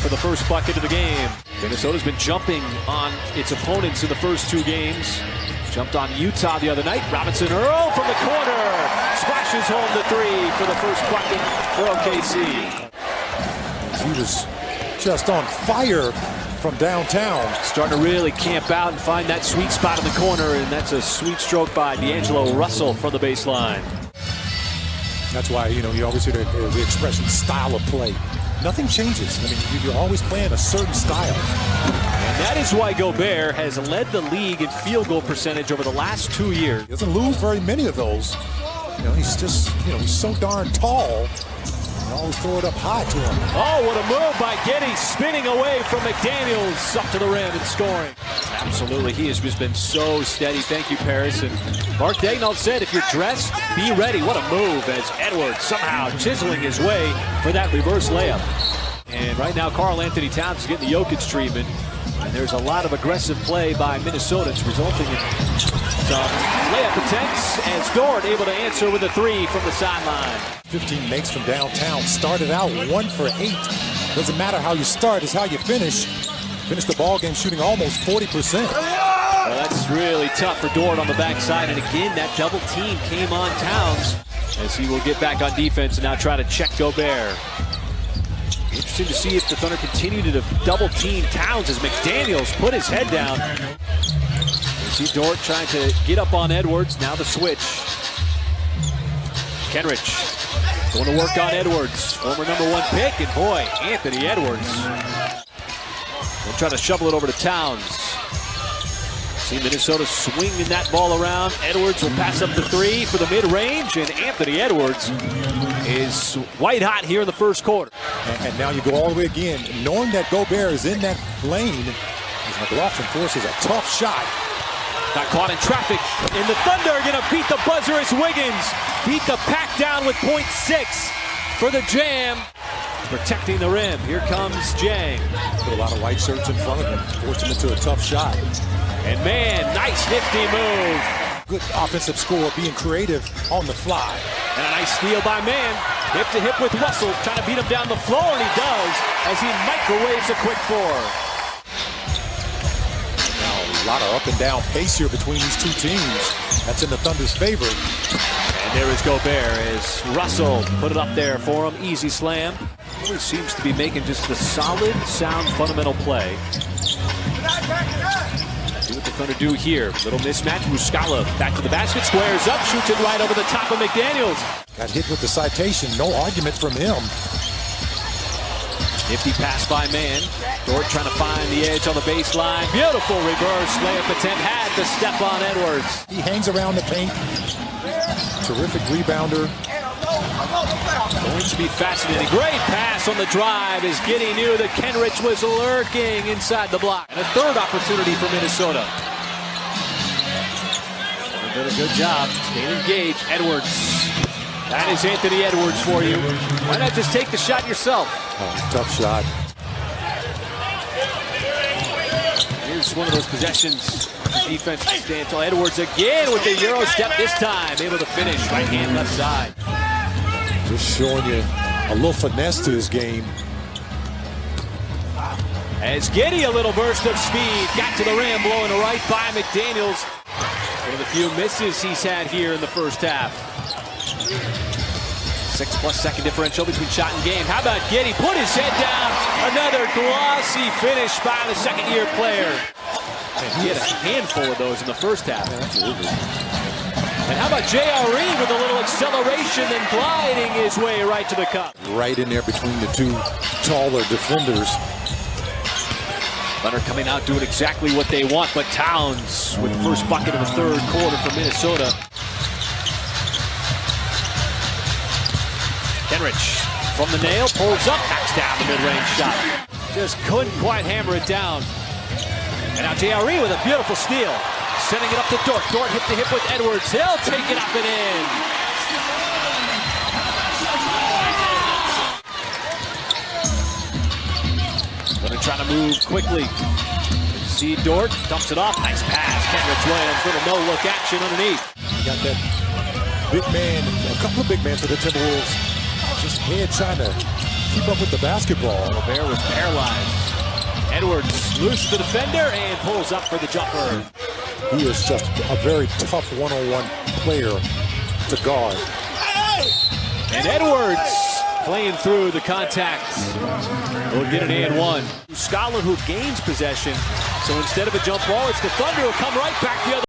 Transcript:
for the first bucket of the game. Minnesota's been jumping on its opponents in the first two games. Jumped on Utah the other night. Robinson Earl from the corner. Splashes home the three for the first bucket for OKC. He was just on fire from downtown. Starting to really camp out and find that sweet spot in the corner, and that's a sweet stroke by D'Angelo Russell from the baseline. That's why, you always hear the expression style of play. Nothing changes. I mean, you're always playing a certain style. And that is why Gobert has led the league in field goal percentage over the last 2 years. He doesn't lose very many of those. He's just, he's so darn tall. You always throw it up high to him. Oh, what a move by Giddey, spinning away from McDaniels up to the rim and scoring. Absolutely, he has just been so steady. Thank you, Paris. And Mark Daigneault said, if you're dressed, be ready. What a move as Edwards somehow chiseling his way for that reverse layup. And right now, Karl-Anthony Towns is getting the Jokic treatment. And there's a lot of aggressive play by Minnesota. It's resulting in some layup attempts as Dort able to answer with a three from the sideline. 15 makes from downtown. Started out 1 for 8. Doesn't matter how you start, it's how you finish. Finished the ball game shooting almost 40%. Well, that's really tough for Dort on the backside. And again, that double team came on Towns as he will get back on defense and now try to check Gobert. Interesting to see if the Thunder continue to double team Towns as McDaniels put his head down. You see Dort trying to get up on Edwards. Now the switch. Kenrich going to work on Edwards, former #1 pick, and boy, Anthony Edwards. They'll try to shovel it over to Towns. See Minnesota swinging that ball around. Edwards will pass up the three for the mid-range, and Anthony Edwards is white hot here in the first quarter. And now you go all the way again, knowing that Gobert is in that lane. McLaughlin forces a tough shot. Got caught in traffic, and the Thunder are going to beat the buzzer as Wiggins beat the pack down with .6 for the jam. Protecting the rim. Here comes Jang. Put a lot of white shirts in front of him, forced him into a tough shot. And man, nice nifty move. Good offensive score, being creative on the fly. And a nice steal by Man. Hip to hip with Russell, trying to beat him down the floor, and he does as he microwaves a quick four. Now a lot of up and down pace here between these two teams. That's in the Thunder's favor. And there is Gobert as Russell put it up there for him. Easy slam. He seems to be making just a solid, sound, fundamental play. See what the Thunder do here. Little mismatch. Muscala back to the basket, squares up, shoots it right over the top of McDaniels. Got hit with the citation. No argument from him. Nifty pass by Man. Dort trying to find the edge on the baseline. Beautiful reverse layup attempt. Had to step on Edwards. He hangs around the paint. Terrific rebounder. Going to be fascinating. Great pass on the drive as Giddey knew that Kenrich was lurking inside the block. And a third opportunity for Minnesota. Did a good job staying engaged. Edwards. That is Anthony Edwards for you. Why not just take the shot yourself? Oh, tough shot. Here's one of those possessions. The defense stands tall. Edwards again with the Euro step this time. Able to finish right hand, left side. Just showing you a little finesse to his game. As Giddey, a little burst of speed. Got to the rim, blowing a right by McDaniels. One of the few misses he's had here in the first half. 6+ second differential between shot and game. How about Giddey? Put his head down. Another glossy finish by the second-year player. And he had a handful of those in the first half. Yeah, absolutely. And how about JRE with a little acceleration and gliding his way right to the cup. Right in there between the two taller defenders. Thunder coming out doing exactly what they want, but Towns with the first bucket of the third quarter for Minnesota. Kenrich from the nail, pulls up, knocks down the mid-range shot. Just couldn't quite hammer it down. And now JRE with a beautiful steal. Sending it up to Dort. Dort hip to hip with Edwards. He'll take it up and in. Gonna try to move quickly. See Dort, dumps it off. Nice pass. Kenrich Williams, little no-look action underneath. You got that big man, a couple of big men for the Timberwolves. Just head trying to keep up with the basketball. Gobert was paralyzed. Edwards loses the defender and pulls up for the jumper. He is just a very tough one-on-one player to guard. And Edwards playing through the contact. We'll get an and one. Scholar who gains possession. So instead of a jump ball, it's the Thunder who come right back the other